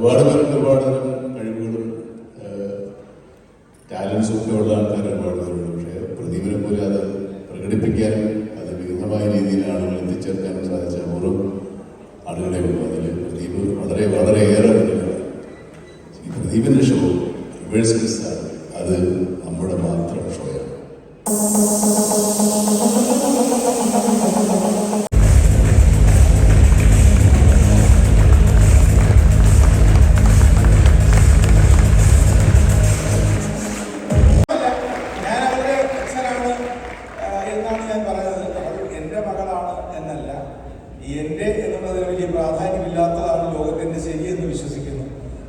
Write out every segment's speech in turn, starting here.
ഒരുപാട് പേർക്ക് ഒരുപാട് കഴിവുകളും ടാലൻസും ഒക്കെ ഉള്ള ആൾക്കാർ ഒരുപാട് പേരുണ്ട്. പക്ഷേ പ്രദീപിനെ പോലെ അത് പ്രകടിപ്പിക്കാനും അത് വിവിധമായ രീതിയിൽ ആളുകൾ എത്തിച്ചേർക്കാനും സാധിച്ച ഓരോ ആളുകളെ ഉള്ളൂ. അതിൽ പ്രദീപ് വളരെയേറെ ഈ പ്രദീപിൻ്റെ ഷോ യൂണിവേഴ്സിറ്റീസാണ്. അത് നമ്മുടെ മാത്രം ഷോയാണ്. എൻ്റെ എന്നുള്ളതിന് വലിയ പ്രാധാന്യമില്ലാത്തതാണ് ലോകത്തിൻ്റെ ശരിയെന്ന് വിശ്വസിക്കുന്നു.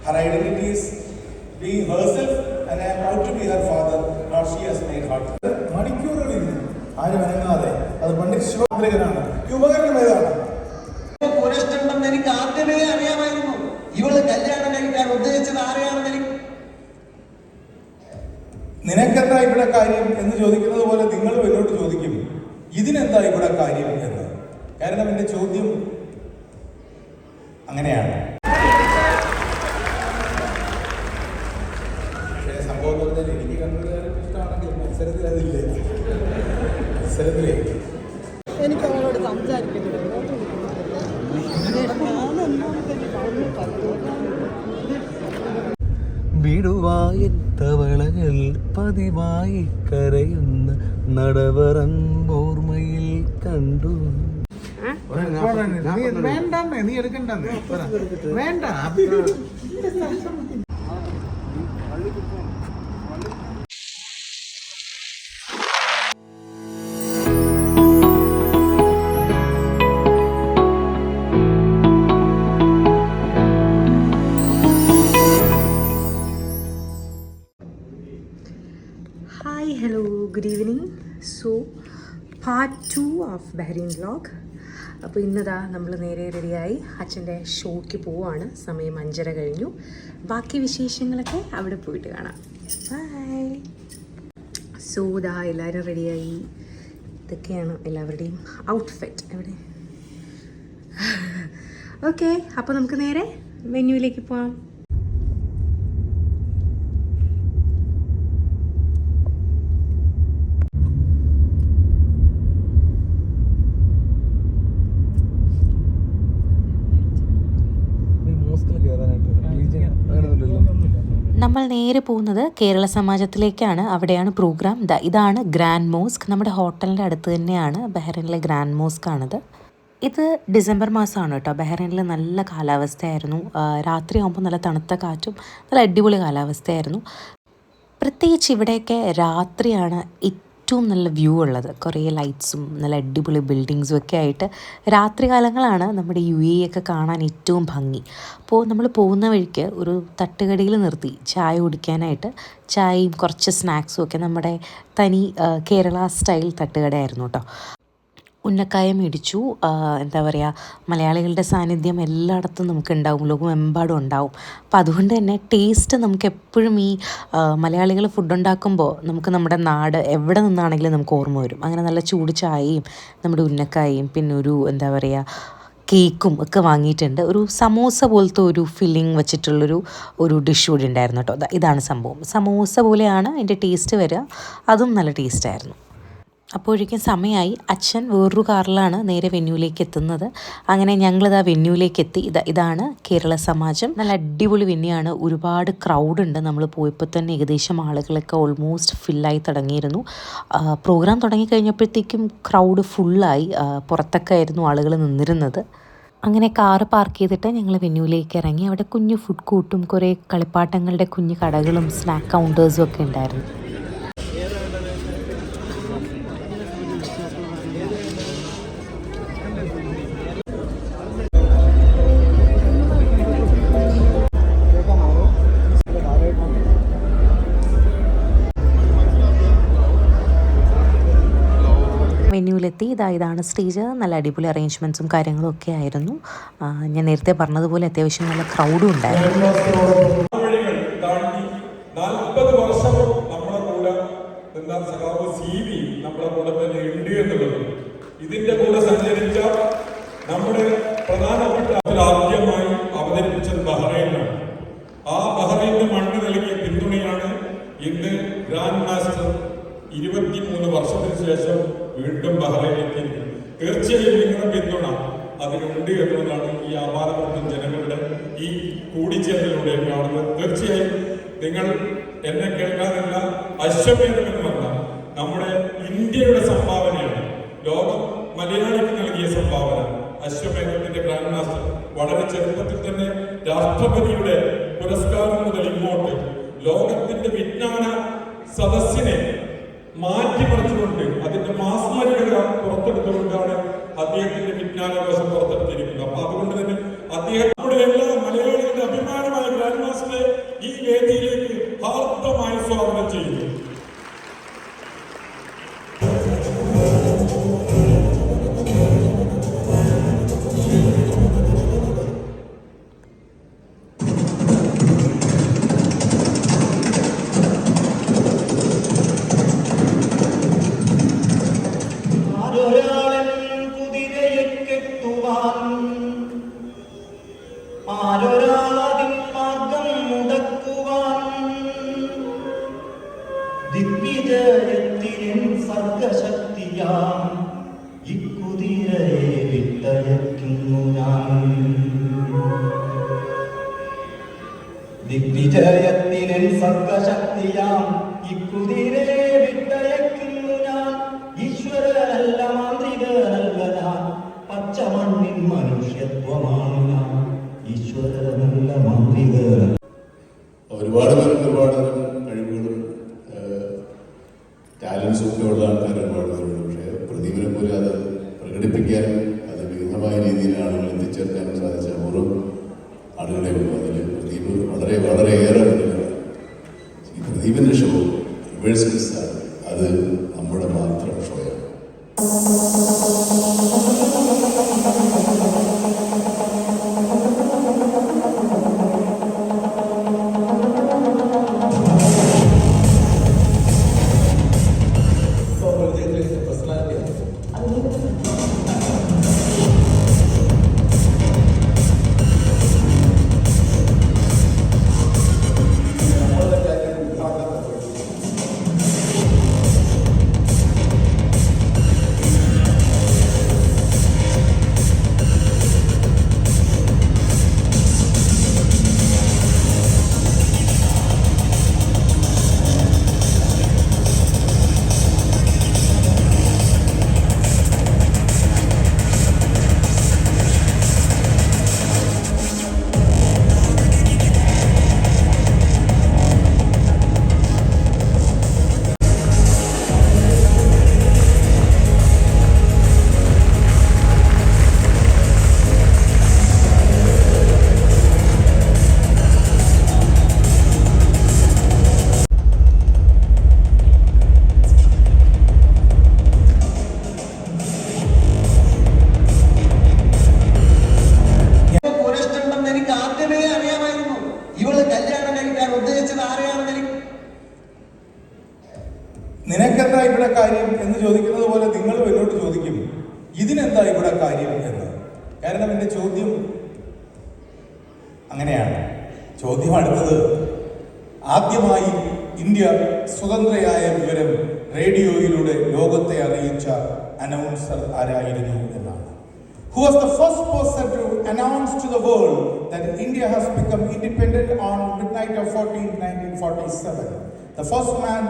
Her identity is being herself and I am proud to be her father, not she has made her. മണിക്കൂറുകളിൽ ആരും അനങ്ങാതെ അത് പണ്ഡിറ്റ് ശിവഗ്രഹനാണ്. ഈ ഉപകരണം ഏതാണ്? പുരുഷനുണ്ടെന്ന് എനിക്ക് ആദ്യമേ അറിയാമായിരുന്നു. ഇവള് കല്യാണം കഴിക്കാൻ ഉദ്ദേശിച്ചത് ആരെയാണെന്ന് എനിക്ക്. നിനക്കെന്താ ഇവിടെ കാര്യം എന്ന് ചോദിക്കുന്നത് പോലെ നിങ്ങളും എന്നോട് ചോദിക്കും ഇതിനെന്താ ഇവിടെ കാര്യം എന്ന്. കാരണം എൻ്റെ ചോദ്യം അങ്ങനെയാണ്. പക്ഷേ സംഭവം പറഞ്ഞാൽ എനിക്ക് കണ്ണൂരുകാരെ ഇഷ്ടമാണെങ്കിൽ മത്സരത്തിൽ അതില്ലേ. മത്സരത്തിലേ എനിക്ക് അവരോട് സംസാരിക്കുന്നത് വിടുവായത്തവളകൾ പതിവായി കരയുന്ന നടവറമ്പോർമയിൽ കണ്ടു. വേണ്ട, നീ എടുക്കണ്ട, വേണ്ട. Hi, hello, good evening. So, part 2 of Bahrain vlog. അപ്പോൾ ഇന്നതാ നമ്മൾ നേരെ റെഡിയായി അച്ഛൻ്റെ ഷോയ്ക്ക് പോവാണ്. സമയം 5:30 കഴിഞ്ഞു. ബാക്കി വിശേഷങ്ങളൊക്കെ അവിടെ പോയിട്ട് കാണാം. ബൈ. സോ ദാ എല്ലാവരും റെഡിയായി. ഇതൊക്കെയാണ് എല്ലാവരുടെയും ഔട്ട്ഫിറ്റ്. എവിടെ? ഓക്കെ, അപ്പോൾ നമുക്ക് നേരെ വെന്യൂവിലേക്ക് പോവാം. നമ്മൾ നേരെ പോകുന്നത് കേരള സമാജത്തിലേക്കാണ്. അവിടെയാണ് പ്രോഗ്രാം. ഇതാണ് ഗ്രാൻഡ് മോസ്ക്. നമ്മുടെ ഹോട്ടലിൻ്റെ അടുത്ത് തന്നെയാണ് ബഹ്റൈനിലെ ഗ്രാൻഡ് മോസ്ക് ആണിത്. ഇത് ഡിസംബർ മാസമാണ് കേട്ടോ. ബഹ്റൈനിൽ നല്ല കാലാവസ്ഥയായിരുന്നു. രാത്രിയാകുമ്പോൾ നല്ല തണുത്ത കാറ്റും നല്ല അടിപൊളി കാലാവസ്ഥയായിരുന്നു. പ്രത്യേകിച്ച് ഇവിടെയൊക്കെ രാത്രിയാണ് ഏറ്റവും നല്ല വ്യൂ ഉള്ളത്. കുറേ ലൈറ്റ്സും നല്ല അടിപൊളി ബിൽഡിങ്സും ഒക്കെ ആയിട്ട് രാത്രി കാലങ്ങളാണ് നമ്മുടെ UAE ഒക്കെ കാണാൻ ഏറ്റവും ഭംഗി. അപ്പോൾ നമ്മൾ പോകുന്ന വഴിക്ക് ഒരു തട്ടുകടയിൽ നിർത്തി ചായ കുടിക്കാനായിട്ട്. ചായയും കുറച്ച് സ്നാക്സും ഒക്കെ നമ്മുടെ തനി കേരള സ്റ്റൈൽ തട്ടുകടയായിരുന്നു കേട്ടോ. ഉന്നക്കായ മേടിച്ചു. എന്താ പറയുക, മലയാളികളുടെ സാന്നിധ്യം എല്ലായിടത്തും നമുക്ക് ഉണ്ടാവും, ലോകമെമ്പാടും ഉണ്ടാവും. അപ്പോൾ അതുകൊണ്ട് തന്നെ ടേസ്റ്റ് നമുക്ക് എപ്പോഴും ഈ മലയാളികൾ ഫുഡ് ഉണ്ടാക്കുമ്പോൾ നമുക്ക് നമ്മുടെ നാട് എവിടെ നിന്നാണെങ്കിലും നമുക്ക് ഓർമ്മ വരും. അങ്ങനെ നല്ല ചൂട് ചായയും നമ്മുടെ ഉന്നക്കായയും പിന്നെ ഒരു എന്താ പറയുക കേക്കും ഒക്കെ വാങ്ങിയിട്ടുണ്ട്. ഒരു സമോസ പോലത്തെ ഒരു ഫില്ലിങ് വെച്ചിട്ടുള്ളൊരു ഡിഷ് കൂടി ഉണ്ടായിരുന്നു കേട്ടോ. ഇതാണ് സംഭവം. സമോസ പോലെയാണ് അതിൻ്റെ ടേസ്റ്റ് വരിക. അതും നല്ല ടേസ്റ്റായിരുന്നു. അപ്പോഴേക്കും സമയമായി. അച്ഛൻ വേറൊരു കാറിലാണ് നേരെ വെന്യൂവിലേക്ക് എത്തുന്നത്. അങ്ങനെ ഞങ്ങളിതാ വെന്യൂവിലേക്ക് എത്തി. ഇതാണ് കേരള സമാജം. നല്ല അടിപൊളി വെന്യൂയാണ്. ഒരുപാട് ക്രൗഡുണ്ട്. നമ്മൾ പോയപ്പോൾ തന്നെ ഏകദേശം ആളുകളൊക്കെ ഓൾമോസ്റ്റ് ഫില്ലായി തുടങ്ങിയിരുന്നു. പ്രോഗ്രാം തുടങ്ങിക്കഴിഞ്ഞപ്പോഴത്തേക്കും ക്രൗഡ് ഫുള്ളായി. പുറത്തൊക്കെ ആയിരുന്നു ആളുകൾ നിന്നിരുന്നത്. അങ്ങനെ കാറ് പാർക്ക് ചെയ്തിട്ട് ഞങ്ങൾ വെന്യൂവിലേക്ക് ഇറങ്ങി. അവിടെ കുഞ്ഞു ഫുഡ് കോർട്ടും കുറേ കളിപ്പാട്ടങ്ങളുടെ കുഞ്ഞു കടകളും സ്നാക്ക് കൗണ്ടേഴ്സും ഒക്കെ ഉണ്ടായിരുന്നു. വെന്യൂവിലെത്തി. ഇതാണ് സ്റ്റേജ്. നല്ല അടിപൊളി അറേഞ്ച്മെൻറ്റ്സും കാര്യങ്ങളും ഒക്കെ ആയിരുന്നു. ഞാൻ നേരത്തെ പറഞ്ഞതുപോലെ അത്യാവശ്യം നല്ല ക്രൗഡും ഉണ്ടായിരുന്നു. 40 വർഷം നമ്മുടെ കൂടെ നിന്ന സഖാവ് CV നമ്മുടെ കൂടെ തന്നെ ഉണ്ട് എന്നുള്ളത് ഇതിന്റെ കൂടെ സഞ്ചരിച്ച നമ്മുടെ പ്രധാനപ്പെട്ട ആദ്യമായി അവതരിപ്പിച്ചത് ബഹ്റൈനിലാണ്. 23 വർഷത്തിന് ശേഷം വീണ്ടും ബഹ്റൈനിലെത്തിയിരിക്കുന്നത്. തീർച്ചയായും നിങ്ങളുടെ പിന്തുണ അതിനുണ്ട് എന്നുള്ളതാണ് ഈ ആപാലവൃത്തം ജനങ്ങളുടെ ഈ കൂടിച്ചേരലിലൂടെ കാണുന്നത്. തീർച്ചയായും നിങ്ങൾ എന്നെ കേൾക്കാനല്ല, അശ്വമേധമെന്ന് പറഞ്ഞാൽ നമ്മുടെ ഇന്ത്യയുടെ സംഭാവനയാണ്, ലോകം മലയാളിക്ക് നൽകിയ സംഭാവന. അശ്വമേധത്തിന്റെ ഗ്രാൻഡ് മാസ്റ്റർ വളരെ ചെറുപ്പത്തിൽ തന്നെ രാഷ്ട്രപതിയുടെ പുരസ്കാരം മുതൽ ഇങ്ങോട്ട് ലോകത്തിന്റെ വിജ്ഞാന സദസ്സിനെ മാറ്റിമറിച്ചുകൊണ്ട് അതിന്റെ മാസ്മരികത പുറത്തെടുത്തുകൊണ്ടാണ് അദ്ദേഹത്തിന്റെ വിജ്ഞാനകോശം പുറത്തെടുത്തിരിക്കുന്നത്. അപ്പൊ അതുകൊണ്ട് തന്നെ അദ്ദേഹം നമ്മുടെ എല്ലാ മലയാളികളുടെ അഭിമാനമായ ഗ്രാൻഡ് മാസ്റ്ററെ ഈ വേദിയിലേക്ക് ഹാർദമായി സ്വാഗതം ചെയ്യുന്നു. ദിഗ്വിജയത്തിൻ സർഗശക്തിയാം ഇക്കുതിരയെ വിട്ടയക്കുന്നു ഞാൻ. ദിഗ്വിജയത്തിൻ സർഗശക്തിയാം ഇക്കുതിരയെ വിട്ടയക്കുന്നു ഞാൻ. ഈശ്വരനല്ല മാന്ത്രികനല്ല ഞാൻ, പച്ചമണ്ണിൻ മനുഷ്യത്വമാണ് ഞാൻ. ഈശ്വരനല്ല മാന്ത്രികനല്ല. ഒരുപാട് പേർക്ക് ഒരുപാട് കഴിവുകളും ടാലൻസും ഒക്കെ ഉള്ള ആൾക്കാർ ഒരുപാട് പേരുണ്ട്. പക്ഷേ പ്രദീപിനെ പോലെ അത് പ്രകടിപ്പിക്കാനും അത് വിവിധമായ രീതിയിൽ ആളുകൾ എത്തിച്ചേർക്കാനും സാധിച്ച അപൂർവം ആളുകളെ ഉള്ളൂ. അതിൽ പ്രദീപ് വളരെ വളരെയേറെ മുന്നിലാണ്. ഈ പ്രദീപിൻ്റെ ഷോ യൂണിവേഴ്സിറ്റീസാണ്, അത് നമ്മുടെ മാത്രം ഷോയാണ്. നിനക്കെന്താ ഇവിടെ കാര്യം എന്ന് ചോദിക്കുന്നത് പോലെ നിങ്ങളും എന്നോട് ചോദിക്കും ഇതിനെന്താ ഇവിടെ കാര്യം എന്ന്. കാരണം എൻ്റെ ചോദ്യം അങ്ങനെയാണ്. ചോദ്യം അടുത്തത്, ആദ്യമായി ഇന്ത്യ സ്വതന്ത്രയായ വിവരം റേഡിയോയിലൂടെ ലോകത്തെ അറിയിച്ച അനൗൺസർ ആരായിരുന്നു എന്നാണ്. Who was the first person to announce to the world that India has become independent on midnight of 1947? The first man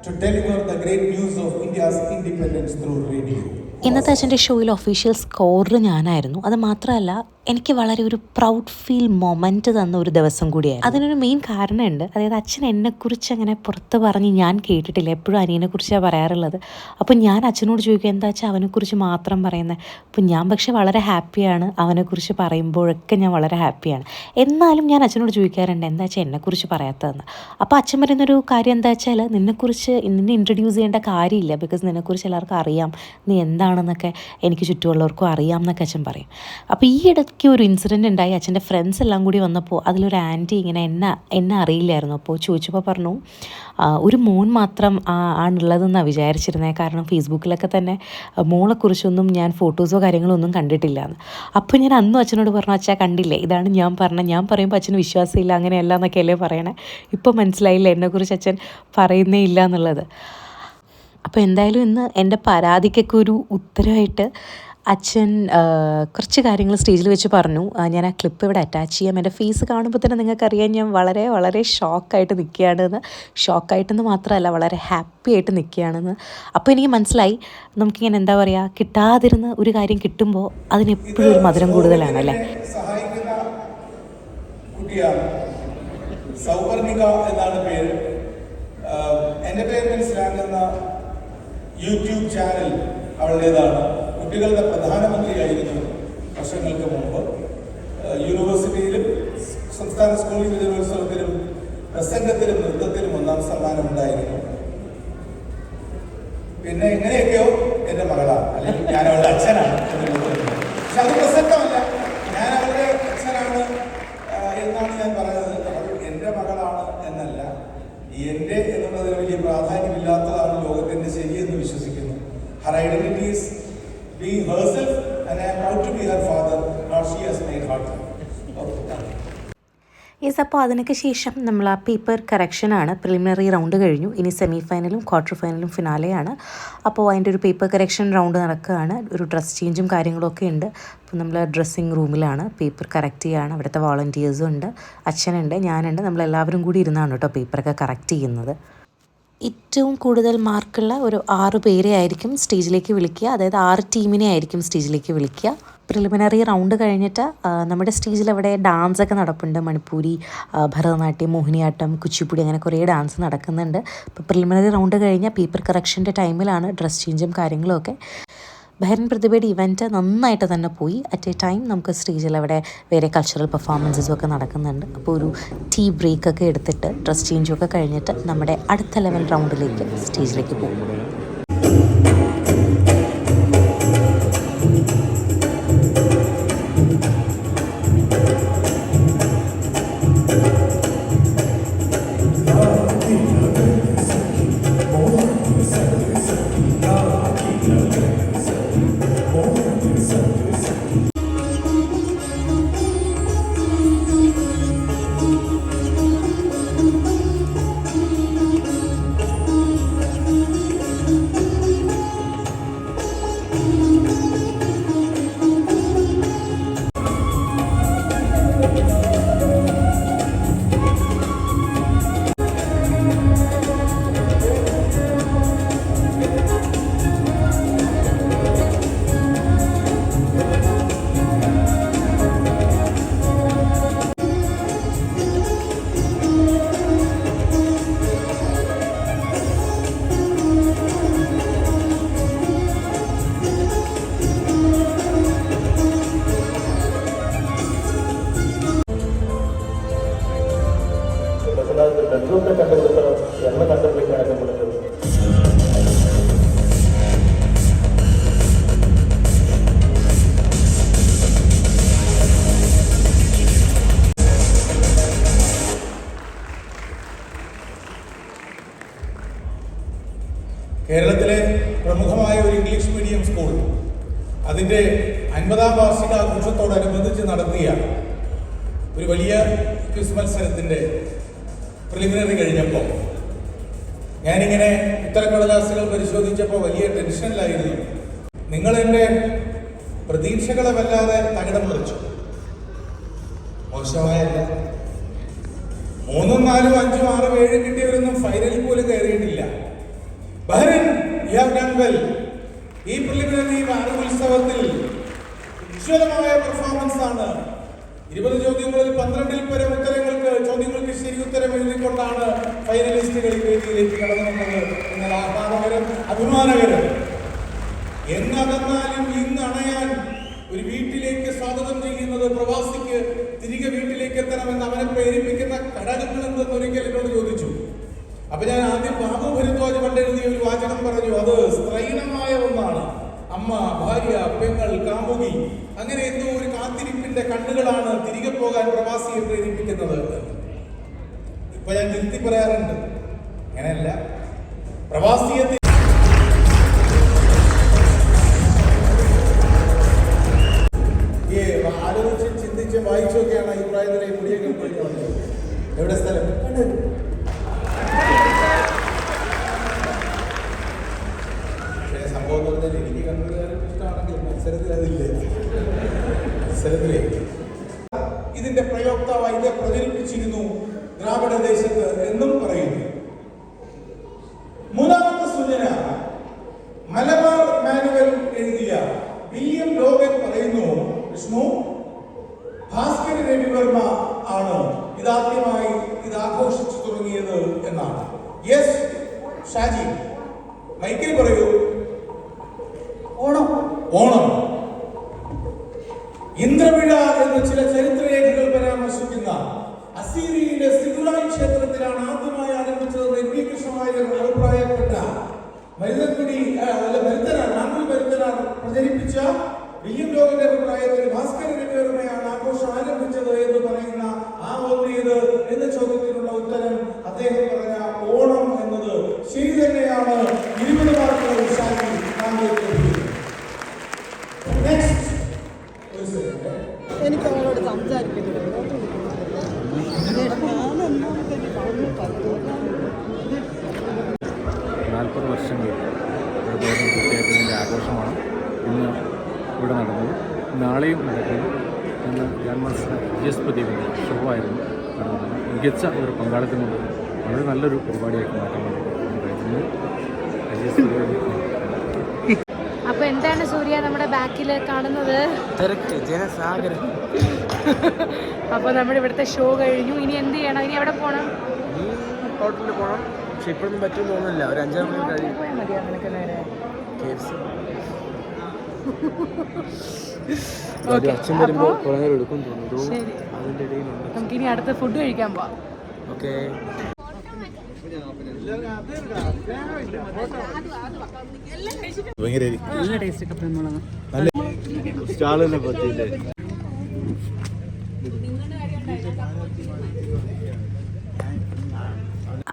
to deliver the great news of India's independence through radio. ഇന്നത്തെ അച്ഛൻ്റെ ഷോയിൽ official scorer ഞാനായിരുന്നു. അത് മാത്രമല്ല, എനിക്ക് വളരെ ഒരു proud feel moment തന്ന ഒരു ദിവസം കൂടിയായിരുന്നു. അതിനൊരു മെയിൻ കാരണമുണ്ട്. അതായത് അച്ഛൻ എന്നെക്കുറിച്ച് അങ്ങനെ പുറത്ത് പറഞ്ഞ് ഞാൻ കേട്ടിട്ടില്ല. എപ്പോഴും അനിയനെക്കുറിച്ചാണ് പറയാറുള്ളത്. അപ്പോൾ ഞാൻ അച്ഛനോട് ചോദിക്കുക, എന്താ വെച്ചാൽ അവനെക്കുറിച്ച് മാത്രം പറയുന്നത്. അപ്പോൾ ഞാൻ പക്ഷേ വളരെ ഹാപ്പിയാണ്, അവനെക്കുറിച്ച് പറയുമ്പോഴൊക്കെ ഞാൻ വളരെ ഹാപ്പിയാണ്. എന്നാലും ഞാൻ അച്ഛനോട് ചോദിക്കാറുണ്ട്, എന്താ വെച്ചാൽ എന്നെക്കുറിച്ച് പറയാത്തതെന്ന്. അപ്പോൾ അച്ഛൻ പറയുന്നൊരു കാര്യം എന്താ വെച്ചാൽ, നിന്നെ ഇൻട്രൊഡ്യൂസ് ചെയ്യേണ്ട കാര്യമില്ല, ബിക്കോസ് നിന്നെക്കുറിച്ച് എല്ലാവർക്കും അറിയാം, നീ എന്താണെന്നൊക്കെ എനിക്ക് ചുറ്റുമുള്ളവർക്കും അറിയാം എന്നൊക്കെ അച്ഛൻ പറയും. അപ്പോൾ ഈ ഇടയ്ക്ക് ഒരു ഇൻസിഡൻറ്റ് ഉണ്ടായി. അച്ഛൻ്റെ ഫ്രണ്ട്സ് എല്ലാം കൂടി വന്നപ്പോൾ അതിലൊരു ആൻറ്റി ഇങ്ങനെ എന്നെ അറിയില്ലായിരുന്നു. അപ്പോൾ ചോദിച്ചപ്പോൾ പറഞ്ഞു, ഒരു മോൻ മാത്രം ആണുള്ളതെന്നാണ് വിചാരിച്ചിരുന്നത്. കാരണം ഫേസ്ബുക്കിലൊക്കെ തന്നെ മോളെക്കുറിച്ചൊന്നും ഞാൻ ഫോട്ടോസോ കാര്യങ്ങളോ ഒന്നും കണ്ടിട്ടില്ല എന്ന്. അപ്പോൾ ഞാൻ അന്നും അച്ഛനോട് പറഞ്ഞു, അച്ഛാ കണ്ടില്ലേ, ഇതാണ് ഞാൻ പറഞ്ഞത്. ഞാൻ പറയുമ്പോൾ അച്ഛന് വിശ്വാസമില്ല, അങ്ങനെയല്ല എന്നൊക്കെ അല്ലേ പറയണേ. ഇപ്പോൾ മനസ്സിലായില്ല എന്നെക്കുറിച്ച് അച്ഛൻ പറയുന്നേ ഇല്ല എന്നുള്ളത്. അപ്പോൾ എന്തായാലും ഇന്ന് എൻ്റെ പരാതിക്കൊക്കെ ഒരു ഉത്തരവായിട്ട് അച്ഛൻ കുറച്ച് കാര്യങ്ങൾ സ്റ്റേജിൽ വെച്ച് പറഞ്ഞു. ഞാൻ ആ ക്ലിപ്പ് ഇവിടെ അറ്റാച്ച് ചെയ്യാം. എൻ്റെ ഫേസ് കാണുമ്പോൾ തന്നെ നിങ്ങൾക്കറിയാം ഞാൻ വളരെ വളരെ ഷോക്കായിട്ട് നിൽക്കുകയാണെന്ന്. ഷോക്കായിട്ടെന്ന് മാത്രമല്ല വളരെ ഹാപ്പി ആയിട്ട് നിൽക്കുകയാണെന്ന്. അപ്പോൾ എനിക്ക് മനസ്സിലായി നമുക്കിങ്ങനെ എന്താ പറയുക, കിട്ടാതിരുന്ന ഒരു കാര്യം കിട്ടുമ്പോൾ അതിനെപ്പോഴും ഒരു മധുരം കൂടുതലാണല്ലേ. സഹായിക്കുന്ന കുട്ടിയാണ് സൗവർണിക എന്നാണ് പേര്. എന്റർടൈൻമെന്റ് സ്ലാങ് എന്ന യൂട്യൂബ് ചാനൽ അവളുടേതാണ്. കുട്ടികളുടെ പ്രധാനമന്ത്രിയായിരുന്നു വർഷങ്ങൾക്ക് മുമ്പ്. യൂണിവേഴ്സിറ്റിയിലും സംസ്ഥാന സ്കൂൾ യുവജനോത്സവത്തിലും പ്രസംഗത്തിലും നൃത്തത്തിലും 1ാം സമ്മാനം ഉണ്ടായിരുന്നു. പിന്നെ എങ്ങനെയൊക്കെയോ എൻ്റെ മകളാണ്, അല്ലെങ്കിൽ ഞാൻ അവളുടെ അച്ഛനാണ്. പക്ഷെ അത് പ്രസക്തമല്ല, ഞാൻ അവളുടെ അച്ഛനാണ് എന്നാണ് ഞാൻ പറയുന്നത്. അവൾ എൻ്റെ മകളാണ് എന്നല്ല. എൻ്റെ എന്നുള്ളതിന് വലിയ പ്രാധാന്യമില്ലാത്തതാണ് ലോകത്തിൻ്റെ ശരിയെന്ന് വിശ്വസിക്കുന്നു. Her identity is being herself and I am proud to be her father, not she has made her. Yes, അപ്പോൾ അതിനൊക്കെ ശേഷം നമ്മൾ ആ പേപ്പർ കറക്ഷനാണ്. പ്രിലിമിനറി റൗണ്ട് കഴിഞ്ഞു. ഇനി സെമി ഫൈനലും ക്വാർട്ടർ ഫൈനലും ഫിനാലെയാണ്. അപ്പോൾ അതിൻ്റെ ഒരു പേപ്പർ കറക്ഷൻ റൗണ്ട് നടക്കുകയാണ്. ഒരു ഡ്രസ് ചേഞ്ചും കാര്യങ്ങളൊക്കെ ഉണ്ട്. അപ്പോൾ നമ്മൾ ഡ്രസ്സിങ് റൂമിലാണ്, പേപ്പർ കറക്റ്റ് ചെയ്യുകയാണ്. അവിടുത്തെ വോളണ്ടിയേഴ്സും ഉണ്ട്, അച്ഛനുണ്ട്, ഞാനുണ്ട്. നമ്മളെല്ലാവരും കൂടി ഇരുന്നാണ് കേട്ടോ പേപ്പറൊക്കെ കറക്റ്റ് ചെയ്യുന്നത്. ഏറ്റവും കൂടുതൽ മാർക്കുള്ള ഒരു 6 പേരെ ആയിരിക്കും സ്റ്റേജിലേക്ക് വിളിക്കുക. അതായത് 6 ടീമിനെ ആയിരിക്കും സ്റ്റേജിലേക്ക് വിളിക്കുക. പ്രിലിമിനറി റൗണ്ട് കഴിഞ്ഞിട്ട് നമ്മുടെ സ്റ്റേജിൽ അവിടെ ഡാൻസൊക്കെ നടപ്പുണ്ട്. മണിപ്പൂരി, ഭരതനാട്യം, മോഹിനിയാട്ടം, കുച്ചിപ്പുടി, അങ്ങനെ കുറേ ഡാൻസ് നടക്കുന്നുണ്ട്. ഇപ്പോൾ പ്രിലിമിനറി റൗണ്ട് കഴിഞ്ഞാൽ പേപ്പർ കറക്ഷൻ്റെ ടൈമിലാണ് ഡ്രസ് ചേഞ്ചും കാര്യങ്ങളുമൊക്കെ. ബഹ്റിൻ പ്രതിഭയുടെ ഇവൻറ്റ് നന്നായിട്ട് തന്നെ പോയി. അറ്റ് എ ടൈം നമുക്ക് സ്റ്റേജിൽ അവിടെ വേറെ കൾച്ചറൽ പെർഫോമൻസസും ഒക്കെ നടക്കുന്നുണ്ട്. അപ്പോൾ ഒരു ടീ ബ്രേക്കൊക്കെ എടുത്തിട്ട് ഡ്രസ് ചേഞ്ചും ഒക്കെ കഴിഞ്ഞിട്ട് നമ്മുടെ അടുത്ത ലെവൽ റൗണ്ടിലേക്ക് സ്റ്റേജിലേക്ക് പോകും. ബെഡ്റൂമിനെ കണ്ടുപിടുത്തണം എന്ന് കണ്ടുപിടിക്കാനൊക്കെ വിളിച്ചത്. കേരളത്തിലെ പ്രമുഖമായ ഒരു ഇംഗ്ലീഷ് മീഡിയം സ്കൂൾ അതിൻ്റെ 50ാം വാർഷികാഘോഷത്തോടനുബന്ധിച്ച് നടത്തിയ ഒരു വലിയ ക്വിസ് മത്സരത്തിൻ്റെ പ്രിലിമിനറി കഴിഞ്ഞപ്പോൾ ഞാനിങ്ങനെ ഉത്തരക്കടലാസുകൾ പരിശോധിച്ചപ്പോൾ വലിയ ടെൻഷനിലായിരുന്നു. നിങ്ങളെൻ്റെ പ്രതീക്ഷകളെ വല്ലാതെ തകിടം മറിച്ചു. മോശമായല്ല, 3, 4, 5, 6, 7 കിട്ടിയവരൊന്നും ഫൈനലിൽ പോലും കയറിയിട്ടില്ല. Bahrain, you have done well. ഈ പ്രിലിമിനറി ഉത്സവത്തിൽ ഉജ്ജ്വലമായ പെർഫോമൻസ് ആണ്. 20 ചോദ്യങ്ങളിൽ 12ൽ പരം ചോദ്യങ്ങൾക്ക് ശരി ഉത്തരം എഴുതിക്കൊണ്ടാണ് ഫൈനലിസ്റ്റുകൾ വേദിയിലേക്ക് കടന്നു വന്നത്. എന്നാൽ ആഹ്ലാദകരം, അഭിമാനകരം. എന്നതെന്നാലും ഇന്ന് അണയാൻ ഒരു വീട്ടിലേക്ക് സ്വാഗതം ചെയ്യുന്നത് പ്രവാസിക്ക് തിരികെ വീട്ടിലേക്ക് എത്തണമെന്ന് അവനെ പ്രേരിപ്പിക്കുന്ന ഘടകങ്ങൾ എന്തെന്നൊരിക്കൽ എന്നോട് ചോദിച്ചു. അപ്പൊ ഞാൻ ആദ്യം ബാബു ഭരദ്വാജ് പണ്ടെഴുതിയ ഒരു വാചകം പറഞ്ഞു. അത് സ്ത്രൈണമായ ഒന്നാണ്. അമ്മ, ഭാര്യ, പെങ്ങൾ, കാമുകി, അങ്ങനെ എന്തോ ഒരു കാത്തിരിപ്പിന്റെ കണ്ണുകളാണ് തിരികെ പോകാൻ പ്രവാസിയെ പ്രേരിപ്പിക്കുന്നത്. ഇപ്പൊ ഞാൻ തിരുത്തി പറയാറുണ്ട്, അങ്ങനെയല്ല. പ്രവാസിയെ ആലോചിച്ച് ചിന്തിച്ച് വായിച്ചൊക്കെയാണ് ഈ പ്രായത്തിലെ മുടിയൊക്കെ കഴിഞ്ഞു വന്നത്. എവിടെ സ്ഥലം? സെലിബ്രേറ്റ്. ഇതിന്റെ പ്രയോക്താവായി ഇത് പ്രചരിപ്പിച്ചിരുന്നു ദ്രാവിഡ ദേശത്ത് എന്നും പറയുന്നു. മൂന്നാമത്തെ സൂചന മലബാർ മാനുവൽ എഴുതിയ വില്യം ലോഗൻ പറയുന്നു, വിഷ്ണു ഭാസ്കര രവിവർമ്മ ആണ് ഇതാദ്യമായി ഇത് ആഘോഷിച്ചു തുടങ്ങിയത് എന്നാണ്. യെസ് ഷാജി, മൈക്കിൽ പറയൂ. ഓണം ഓണം ഇന്ദ്രവിഴ എന്ന് ചില ചരിത്രരേഖകൾ പരാമർശിക്കുന്ന അസീരിയയിലെ സിദുറായി ക്ഷേത്രത്തിലാണ് ആദ്യമായി ആരംഭിച്ചത് എൻ വി കൃഷ്ണമാര്യർ അഭിപ്രായപ്പെട്ട മരുത്തനാർ പ്രചരിപ്പിച്ച വില്യം ലോഗന്റെ അഭിപ്രായത്തിൽ ഭാസ്കര രവിവർമ്മയാണ് ആഘോഷം ആരംഭിച്ചത് എന്ന് പറയുന്ന ആ ഓർമ്മയത് എന്ന ചോദ്യത്തിനുള്ള ഉത്തരം അദ്ദേഹം പറഞ്ഞ ഓണം എന്നത് ശരി തന്നെയാണ്. 20 മാർക്കുകൾ ഷാജി താങ്കൾക്ക് ലഭിക്കുന്നു. എനിക്ക് അവളോട് സംസാരിക്കുന്നില്ല. 40 വർഷം ഇവിടെ കുട്ടിയായിട്ട് ആഘോഷമാണ് ഇന്ന് ഇവിടെ നടന്നത്. നാളെയും നടക്കുന്നത്. ഇന്ന് ഗ്രാൻഡ് മാസ്റ്റർ GS പ്രദീപിൻ്റെ ഷോ ആയിരുന്നു നടന്നത്. മികച്ച ഒരു പങ്കാളിത്തം കൊണ്ട് വളരെ നല്ലൊരു പരിപാടിയായിട്ട് മാറ്റാൻ കഴിയുന്നു. അപ്പോൾ എന്താണ് സൂര്യ നമ്മുടെ ബാക്കിൽ കാണുന്നത്? തിരക്ക്, ജനസാഗരം. അപ്പോൾ നമ്മുടെ ഇവിടുത്തെ ഷോ കഴിഞ്ഞു. ഇനി എന്ത് ചെയ്യണം? ഇനി എവിടെ പോകണം? ഈ ഹോട്ടലിൽ പോകണം. പക്ഷെ ഇപ്പോഴൊന്നും പറ്റുമെന്ന് തോന്നുന്നില്ല. ഒരു 5-6 മണി കഴിയും. പോയാൽ മതിയോ നിനക്ക് നേരെ? അച്ഛൻ വരുമ്പോൾ കുറേ നേരം എടുക്കും തോന്നുന്നു. ശരി, അതിൻ്റെ ഇടയിലുണ്ട്. നമുക്കിനി അടുത്ത ഫുഡ് കഴിക്കാൻ പോവാം. ഓക്കെ. നല്ല ടേസ്റ്റ് ഒക്കെ സ്റ്റാളിനെ പറ്റിയില്ലേ?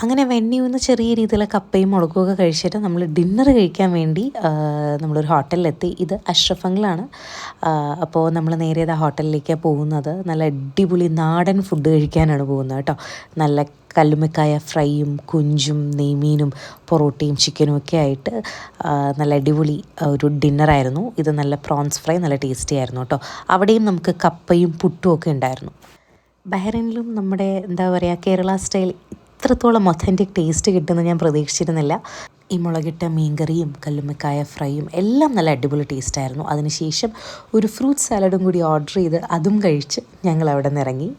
അങ്ങനെ വെന്യൂന്ന് ചെറിയ രീതിയിലുള്ള കപ്പയും മുളകുമൊക്കെ കഴിച്ചിട്ട് നമ്മൾ ഡിന്നർ കഴിക്കാൻ വേണ്ടി നമ്മളൊരു ഹോട്ടലിലെത്തി. ഇത് അഷ്റഫങ്കിളാണ്. അപ്പോൾ നമ്മൾ നേരെ ആ ഹോട്ടലിലേക്കാണ് പോകുന്നത്. നല്ല അടിപൊളി നാടൻ ഫുഡ് കഴിക്കാനാണ് പോകുന്നത് കേട്ടോ. നല്ല കല്ലുമ്മക്കായ ഫ്രൈയും കുഞ്ചും നെയ്മീനും പൊറോട്ടയും ചിക്കനും ഒക്കെ ആയിട്ട് നല്ല അടിപൊളി ഒരു ഡിന്നറായിരുന്നു. ഇത് നല്ല പ്രോൺസ് ഫ്രൈ നല്ല ടേസ്റ്റി ആയിരുന്നു കേട്ടോ. അവിടെയും നമുക്ക് കപ്പയും പുട്ടും ഒക്കെ ഉണ്ടായിരുന്നു. ബഹ്റൈനിലും നമ്മുടെ എന്താ പറയുക കേരള സ്റ്റൈൽ ഇത്രത്തോളം ഒത്തൻറ്റിക് ടേസ്റ്റ് കിട്ടുമെന്ന് ഞാൻ പ്രതീക്ഷിച്ചിരുന്നില്ല. ഈ മുളകിട്ട മീൻകറിയും കല്ലുമ്മക്കായ ഫ്രൈയും എല്ലാം നല്ല അടിപൊളി ടേസ്റ്റായിരുന്നു. അതിനുശേഷം ഒരു ഫ്രൂട്ട് സാലഡും കൂടി ഓർഡർ ചെയ്ത് അതും കഴിച്ച് ഞങ്ങൾ അവിടെ നിന്ന് ഇറങ്ങി.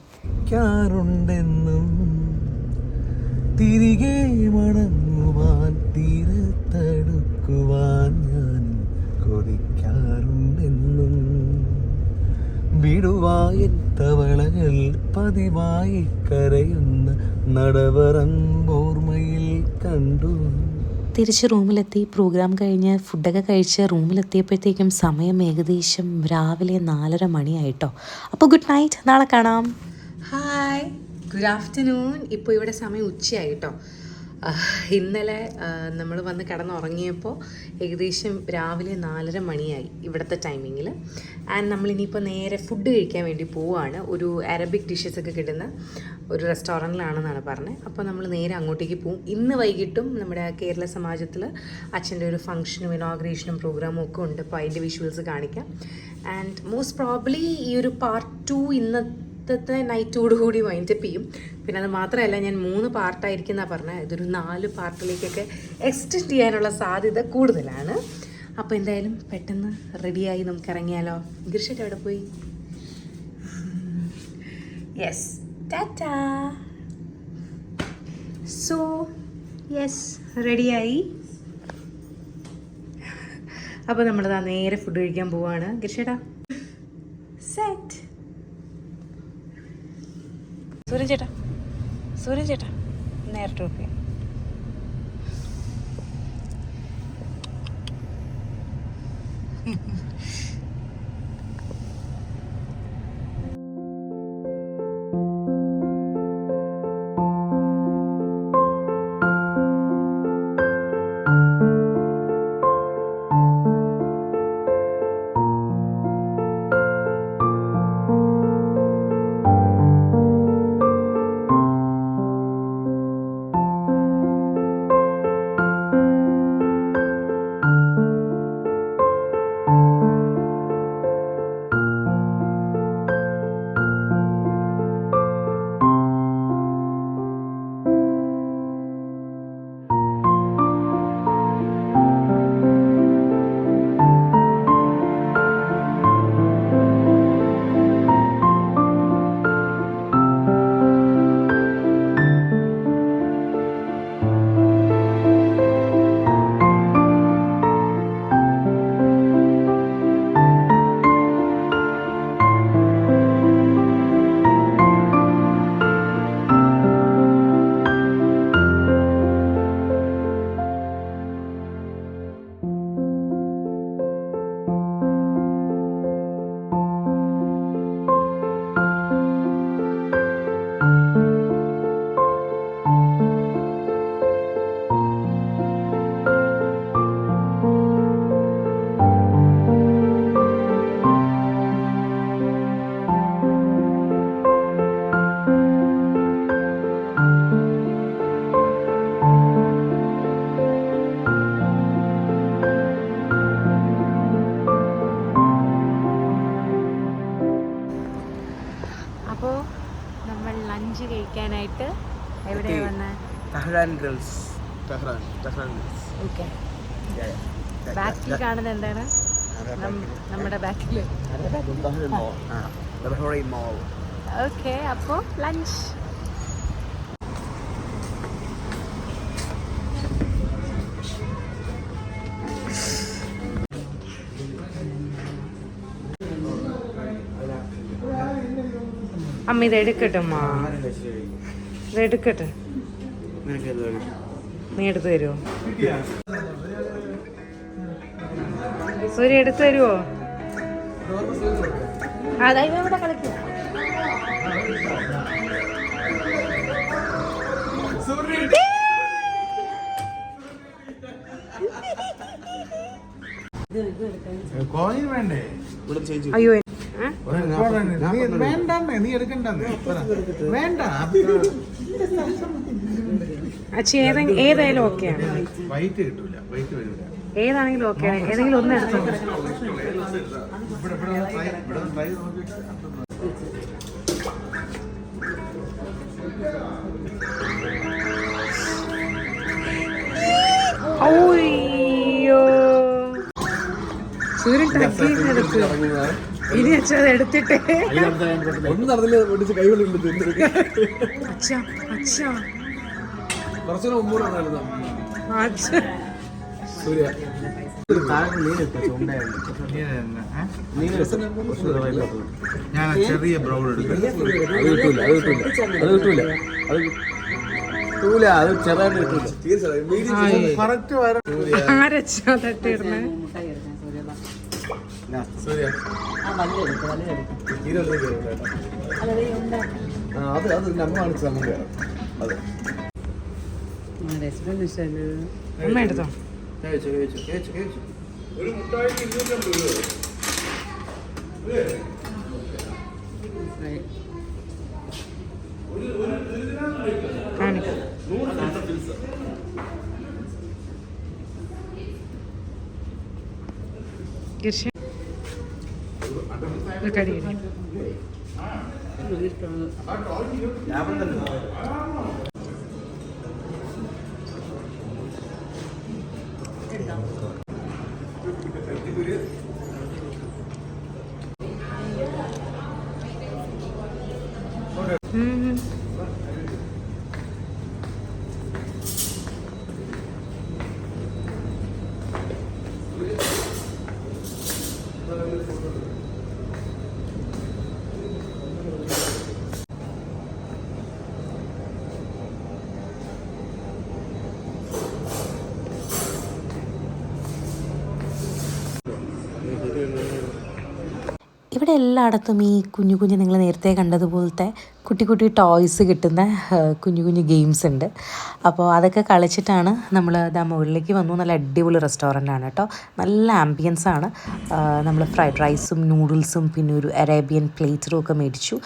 തിരികെ മടങ്ങുവാൻ തീരത്തടുക്കുവാൻ ഞാൻ കൊതിക്കാറുണ്ടെന്നും വിടുവായ തവളകൾ പതിവായി കരയുന്ന നടവറമ്പോർമ്മയിൽ കണ്ടു. തിരിച്ച് റൂമിലെത്തി. പ്രോഗ്രാം കഴിഞ്ഞ് ഫുഡൊക്കെ കഴിച്ച് റൂമിലെത്തിയപ്പോഴത്തേക്കും സമയം ഏകദേശം രാവിലെ 4:30 മണിയായിട്ടോ. അപ്പോൾ ഗുഡ് നൈറ്റ്, നാളെ കാണാം. Hi, good afternoon. ഇപ്പോൾ ഇവിടെ സമയം ഉച്ചയായിട്ടോ. ഇന്നലെ നമ്മൾ വന്ന് കിടന്നുറങ്ങിയപ്പോൾ ഏകദേശം രാവിലെ 4:30 മണിയായി ഇവിടുത്തെ ടൈമിങ്ങിൽ. ആൻഡ് നമ്മളിനിയിപ്പോൾ നേരെ ഫുഡ് കഴിക്കാൻ വേണ്ടി പോവുകയാണ്. ഒരു അറബിക് ഡിഷസൊക്കെ കിട്ടുന്ന ഒരു റെസ്റ്റോറൻറ്റിലാണെന്നാണ് പറഞ്ഞത്. അപ്പോൾ നമ്മൾ നേരെ അങ്ങോട്ടേക്ക് പോവും. ഇന്ന് വൈകിട്ടും നമ്മുടെ കേരള സമാജത്തിൽ അച്ഛൻ്റെ ഒരു ഫംഗ്ഷനും ഇനോഗ്രേഷനും പ്രോഗ്രാമും ഒക്കെ ഉണ്ട്. അപ്പോൾ അതിൻ്റെ വിഷ്വൽസ് കാണിക്കാം. ആൻഡ് മോസ്റ്റ് പ്രോബ്ലി ഈ ഒരു പാർട്ട് 2 ഇന്നത്തെ നൈറ്റോടുകൂടി വൈൻഡപ്പ് ചെയ്യും. പിന്നെ അത് മാത്രമല്ല, ഞാൻ 3 പാർട്ടായിരിക്കും എന്നാണ് പറഞ്ഞത്. ഇതൊരു 4 പാർട്ടിലേക്കൊക്കെ എക്സ്റ്റെൻഡ് ചെയ്യാനുള്ള സാധ്യത കൂടുതലാണ്. അപ്പോൾ എന്തായാലും പെട്ടെന്ന് റെഡിയായി നമുക്ക് ഇറങ്ങിയാലോ. ഗിർഷറ്റ് എവിടെ പോയി? യെസ്, ടാറ്റാ. സോ യെസ്, റെഡിയായി. അപ്പോൾ നമ്മളിതാ നേരെ ഫുഡ് കഴിക്കാൻ പോവാണ്. ഗിർഷേട്ടാ സെറ്റ്. സൂര്യൻ ചേട്ടാ നേരിട്ട് okay. Tehran girls. Tehran girls. Okay. ബാക്കിൽ കാണുന്നത് എന്താണ്? നമ്മുടെ ബാക്കിൽ. ബഹ്റൈൻ മോൾ. ഓക്കെ, അപ്പോൾ ലഞ്ച്. അമ്മ ഇത് എടുക്കട്ടെ അമ്മ, ഇത് എടുക്കട്ടെ. നീ എടുത്തു തരുമോ? സൂര്യ എടുത്തു തരുമോ? അതായത് ഇവിടെ കളിക്കുക. അയ്യോ, നീ എടുക്കണ്ട. വേണ്ട, അച്ഛൻ ഏതായാലും ഓക്കെയാണ്. വൈറ്റ് കിട്ടൂല, വൈറ്റ് വരില്ല. ഏതാണെങ്കിലും ഓക്കെയാണ്. ഏതെങ്കിലും ഒന്ന് എടുത്തോ. ഓയ്യോ, സൂര്യൻ ടക്കിയെടുത്ത്. ഇനി അച്ഛൻ അത് എടുത്തിട്ടേ. ഒന്നും നടന്നില്ല, കൈകൊള്ളില്ല. അച്ഛാ അച്ഛാ കുറച്ചുകൂടെ മുമ്പോട്ട് അച്ഛാ. സൂര്യ ഞാൻ ചെറിയ ബ്രൗൺ എടുക്കും. അത് ചെറുതായിട്ട് കിട്ടൂല. ആരച്ചാ തട്ടിയിടണേ? അത് നമ്മ കാണിച്ചു അങ്ങനെ കയറാം. അതെ, അമ്മ എടുത്തോ. ഒരു മുട്ടായിക്ക് 250 രൂപ. കാണിക്കാം. കടി ഇവിടെ എല്ലായിടത്തും ഈ കുഞ്ഞു കുഞ്ഞു നിങ്ങൾ നേരത്തെ കണ്ടതുപോലത്തെ കുട്ടി കുട്ടി ടോയ്സ് കിട്ടുന്ന കുഞ്ഞു കുഞ്ഞു ഗെയിംസ് ഉണ്ട്. അപ്പോൾ അതൊക്കെ കളിച്ചിട്ടാണ് നമ്മൾ മുകളിലേക്ക് വന്നു. നല്ല അടിപൊളി റെസ്റ്റോറൻ്റ് ആണ് കേട്ടോ. നല്ല ആംബിയൻസ് ആണ്. നമ്മൾ ഫ്രൈഡ് റൈസും നൂഡിൽസും പിന്നെ ഒരു അറേബ്യൻ പ്ലേറ്ററും ഒക്കെ മേടിച്ചു.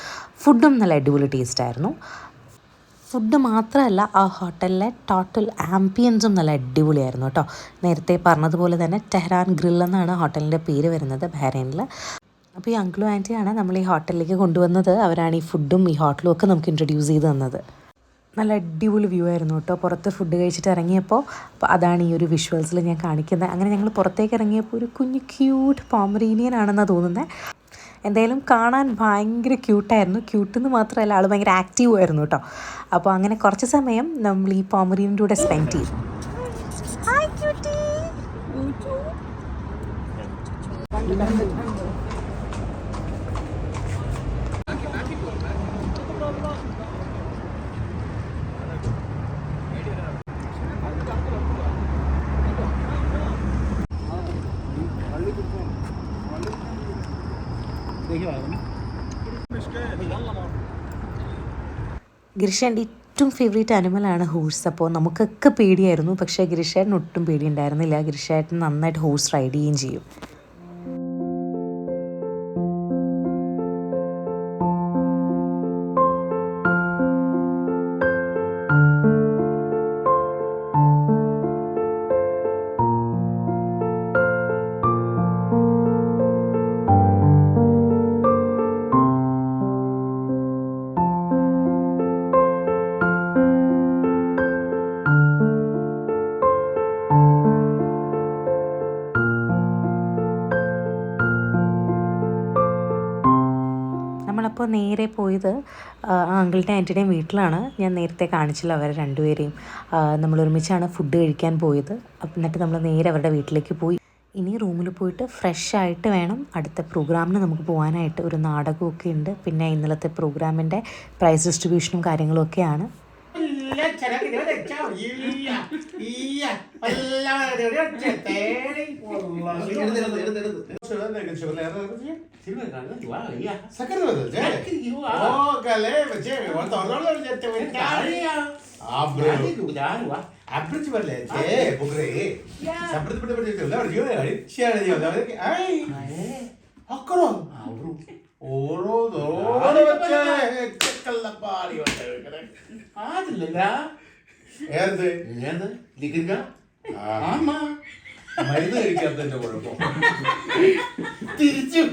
ഫുഡും നല്ല അടിപൊളി ടേസ്റ്റായിരുന്നു. ഫുഡ് മാത്രമല്ല, ആ ഹോട്ടലിലെ ടോട്ടൽ ആംബിയൻസും നല്ല അടിപൊളിയായിരുന്നു കേട്ടോ. നേരത്തെ പറഞ്ഞതുപോലെ തന്നെ ടെഹ്റാൻ ഗ്രിൽ എന്നാണ് ഹോട്ടലിൻ്റെ പേര് വരുന്നത് ബഹ്റൈനിൽ. അപ്പോൾ ഈ അങ്കിളും ആൻറ്റിയാണ് നമ്മൾ ഈ ഹോട്ടലിലേക്ക് കൊണ്ടുവന്നത്. അവരാണ് ഈ ഫുഡും ഈ ഹോട്ടലും ഒക്കെ നമുക്ക് ഇൻട്രൊഡ്യൂസ് ചെയ്ത് തന്നത്. നല്ല അടിപൊളി വ്യൂ ആയിരുന്നു കേട്ടോ. പുറത്ത് ഫുഡ് കഴിച്ചിട്ട് ഇറങ്ങിയപ്പോൾ അതാണ് ഈ ഒരു വിഷ്വൽസിൽ ഞാൻ കാണിക്കുന്നത്. അങ്ങനെ ഞങ്ങൾ പുറത്തേക്ക് ഇറങ്ങിയപ്പോൾ ഒരു കുഞ്ഞു ക്യൂട്ട് പോമറീനിയൻ ആണെന്നാണ് തോന്നുന്നത്. എന്തായാലും കാണാൻ ഭയങ്കര ക്യൂട്ടായിരുന്നു. ക്യൂട്ടെന്ന് മാത്രമല്ല, ആൾ ഭയങ്കര ആക്റ്റീവ് ആയിരുന്നു കേട്ടോ. അപ്പോൾ അങ്ങനെ കുറച്ച് സമയം നമ്മൾ ഈ പോമറീനിയൻ്റെ കൂടെ സ്പെൻഡ് ചെയ്തു. ഗിരിഷേൻ്റെ ഏറ്റവും ഫേവറേറ്റ് അനിമലാണ് ഹോഴ്സ്. അപ്പോൾ നമുക്കൊക്കെ പേടിയായിരുന്നു, പക്ഷേ ഗിരിഷേട്ടന് ഒട്ടും പേടിയുണ്ടായിരുന്നില്ല. ഗിരിഷേട്ടൻ നന്നായിട്ട് ഹോഴ്സ് റൈഡ് ചെയ്യുകയും ചെയ്യും. അപ്പോൾ നേരെ പോയത് അങ്കിളുടെ ആൻറ്റിയുടെയും വീട്ടിലാണ്. ഞാൻ നേരത്തെ കാണിച്ചില്ല അവരെ രണ്ടുപേരെയും. നമ്മൾ ഒരുമിച്ചാണ് ഫുഡ് കഴിക്കാൻ പോയത്. എന്നിട്ട് നമ്മൾ നേരെ അവരുടെ വീട്ടിലേക്ക് പോയി. ഇനി റൂമിൽ പോയിട്ട് ഫ്രഷ് ആയിട്ട് വേണം അടുത്ത പ്രോഗ്രാമിന് നമുക്ക് പോകാനായിട്ട്. ഒരു നാടകമൊക്കെ ഉണ്ട്. പിന്നെ ഇന്നലത്തെ പ്രോഗ്രാമിൻ്റെ പ്രൈസ് ഡിസ്ട്രിബ്യൂഷനും കാര്യങ്ങളും ഒക്കെയാണ്. മരുന്ന് കഴിക്കാത്തതിന്റെ കുഴപ്പം തിരിച്ചു.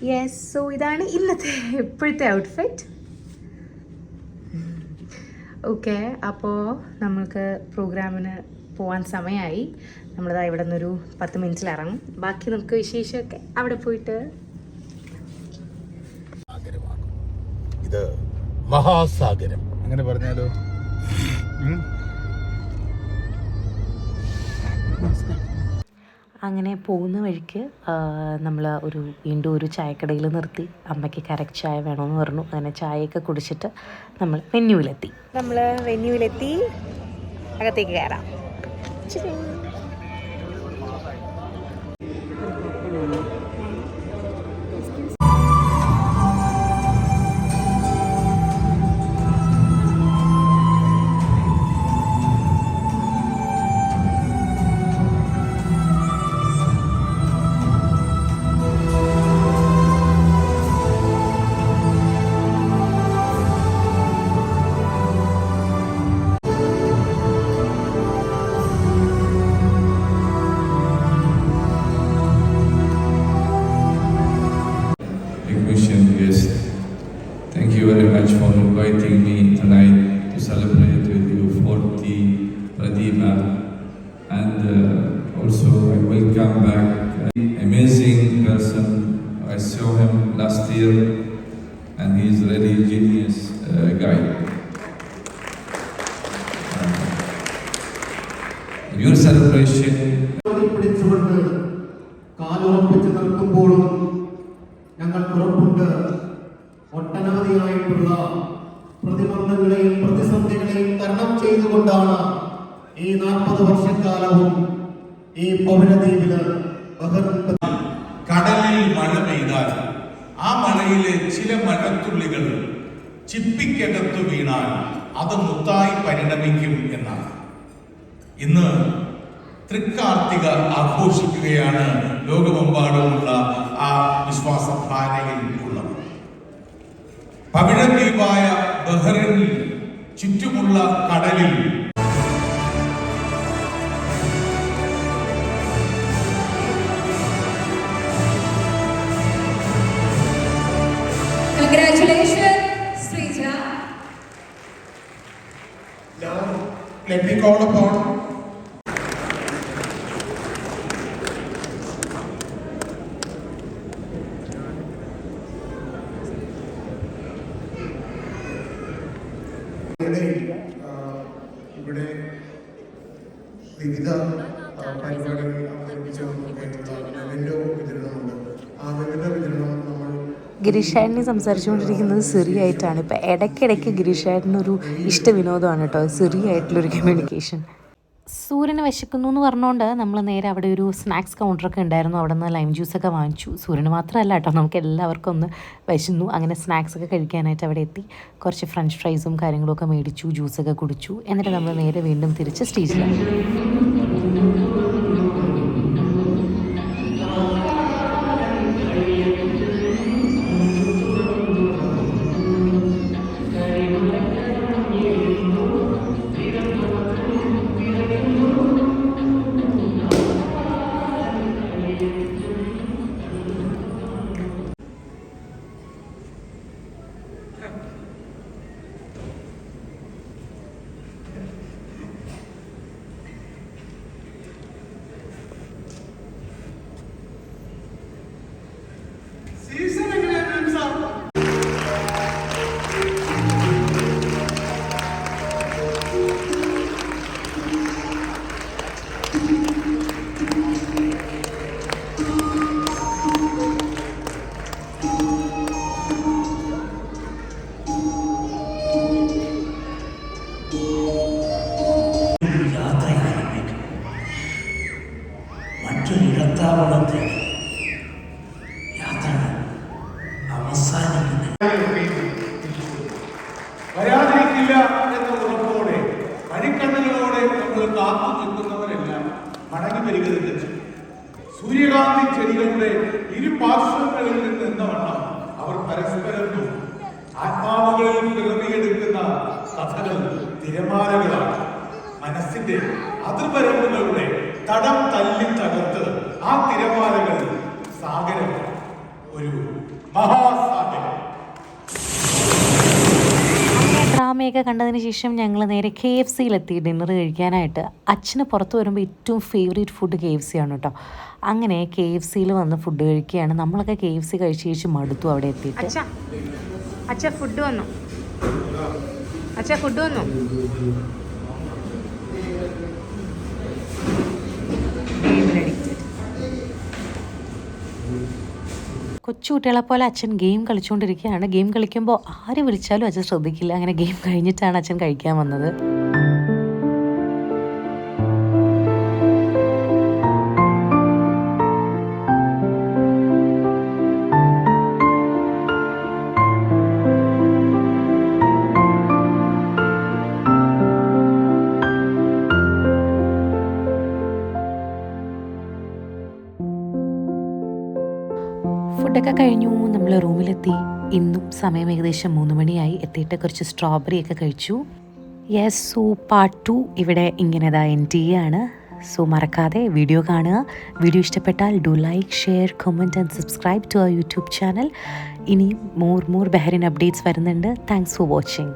യെസ്, സോ ഇതാണ് ഇന്നത്തെ ഇപ്പോഴത്തെ ഔട്ട്ഫിറ്റ്. ഓക്കെ, അപ്പോൾ നമ്മൾക്ക് പ്രോഗ്രാമിന് പോകാൻ സമയമായി. നമ്മളിതാ ഇവിടെ നിന്നൊരു 10 മിനിറ്റിൽ ഇറങ്ങും. ബാക്കി നമുക്ക് വിശേഷമൊക്കെ അവിടെ പോയിട്ട്. ഇത് മഹാസാഗരം അങ്ങനെ പറഞ്ഞാലോ? അങ്ങനെ പോകുന്ന വഴിക്ക് നമ്മൾ വീണ്ടും ഒരു ചായക്കടയിൽ നിർത്തി. അമ്മയ്ക്ക് കറക്റ്റ് ചായ വേണമെന്ന് പറഞ്ഞു. അങ്ങനെ ചായയൊക്കെ കുടിച്ചിട്ട് നമ്മൾ വെന്യൂവിലെത്തി. അകത്തേക്ക് കയറാം. Thank you very much for inviting me tonight to celebrate with you 40 Pradima, and also I welcome back an amazing person. I saw him last year and he is really genius guy. Your celebration ഒട്ടനവധിയായിട്ടുള്ള പ്രതിബന്ധങ്ങളെയും പ്രതിസന്ധികളെയും തരണം ചെയ്തുകൊണ്ടാണ് ഈ 40 വർഷക്കാലവും ഈ പൗരദ്വീപില് കടലിൽ മഴ പെയ്താൽ ആ മഴയിലെ ചില മഴത്തുള്ളികൾ ചിപ്പിക്കകത്തു വീണാൽ അത് മുത്തായി പരിണമിക്കും എന്നാണ്. ഇന്ന് തൃക്കാർത്തിക ആഘോഷിക്കുകയാണ് ലോകമെമ്പാടുമുള്ള ആ വിശ്വാസധാരയിൽ ഉള്ളത്. പവിഴദ്വീപായ ബഹ്റിനിൽ ചുറ്റുമുള്ള കടലിൽ Let me call upon ഇവിടെ വിവിധ പരിപാടികൾ അവതരിപ്പിച്ചുകൊണ്ടുള്ള മെന്റോ വിതരണമുണ്ട്. ആ വിവിധ വിതരണം നമ്മൾ ഗിരീഷേട്ടനെ സംസാരിച്ചുകൊണ്ടിരിക്കുന്നത് സിറിയായിട്ടാണ്. ഇപ്പം ഇടയ്ക്കിടയ്ക്ക് ഗിരീഷേട്ടനൊരു ഇഷ്ടവിനോദമാണ് കേട്ടോ സിറിയായിട്ടുള്ളൊരു കമ്മ്യൂണിക്കേഷൻ. സൂര്യന് വിശക്കുന്നു എന്ന് പറഞ്ഞുകൊണ്ട് നമ്മൾ നേരെ അവിടെ ഒരു സ്നാക്സ് കൗണ്ടറൊക്കെ ഉണ്ടായിരുന്നു. അവിടെ നിന്ന് ലൈം ജ്യൂസൊക്കെ വാങ്ങിച്ചു. സൂര്യന് മാത്രമല്ല കേട്ടോ, നമുക്ക് എല്ലാവർക്കും ഒന്ന് വിശന്നു. അങ്ങനെ സ്നാക്സൊക്കെ കഴിക്കാനായിട്ട് അവിടെ എത്തി. കുറച്ച് ഫ്രഞ്ച് ഫ്രൈസും കാര്യങ്ങളൊക്കെ മേടിച്ചു, ജ്യൂസൊക്കെ കുടിച്ചു. എന്നിട്ട് നമ്മൾ നേരെ വീണ്ടും തിരിച്ച് സ്റ്റേജിലാണ്. നദിയുടെ ഇരുപാർശ്വങ്ങളിൽ നിന്നവണ്ണം അവർ പരസ്പരം നോക്കി. ആത്മാവുകളിൽ പിറവിയെടുക്കുന്ന കഥകൾ തിരമാലകളാണ്. മനസ്സിന്റെ അതിർവരമ്പുകളുടെ തടം തല്ലി തകർത്ത് ആ തിരമാലകൾ സാഗരം, ഒരു മഹാസാഗരം. ഡ്രാമയൊക്കെ കണ്ടതിന് ശേഷം ഞങ്ങൾ നേരെ KFCയിലെത്തി ഡിന്നർ കഴിക്കാനായിട്ട്. അച്ഛന് പുറത്ത് വരുമ്പോൾ ഏറ്റവും ഫേവറേറ്റ് ഫുഡ് KFC ആണ് കേട്ടോ. അങ്ങനെ KFCയിൽ വന്ന് ഫുഡ് കഴിക്കുകയാണ്. നമ്മളൊക്കെ KFC കഴിച്ച് മടുത്തു അവിടെ എത്തിയിട്ട്. അച്ഛാ ഫുഡ് വന്നു. അച്ഛാ ഫുഡ് വന്നു. കൊച്ചുകുട്ടികളെ പോലെ അച്ഛൻ ഗെയിം കളിച്ചുകൊണ്ടിരിക്കുകയാണ്. ഗെയിം കളിക്കുമ്പോൾ ആര് വിളിച്ചാലും അച്ഛൻ ശ്രദ്ധിക്കില്ല. അങ്ങനെ ഗെയിം കഴിഞ്ഞിട്ടാണ് അച്ഛൻ കഴിക്കാൻ വന്നത്. ഫുഡൊക്കെ കഴിഞ്ഞു, നമ്മൾ റൂമിലെത്തി. ഇന്നും സമയം ഏകദേശം 3 മണിയായി. എത്തിയിട്ട് കുറച്ച് സ്ട്രോബെറി ഒക്കെ കഴിച്ചു. യെസ്, സോ പാർട്ട് 2 ഇവിടെ ഇങ്ങനെ എൻഡ് ചെയ്യാണ്. സോ മറക്കാതെ വീഡിയോ കാണുക. വീഡിയോ ഇഷ്ടപ്പെട്ടാൽ do like, share, comment and subscribe to our YouTube channel. ഇനിയും മോർ ബഹ്റിൻ അപ്ഡേറ്റ്സ് വരുന്നുണ്ട്. Thanks for watching.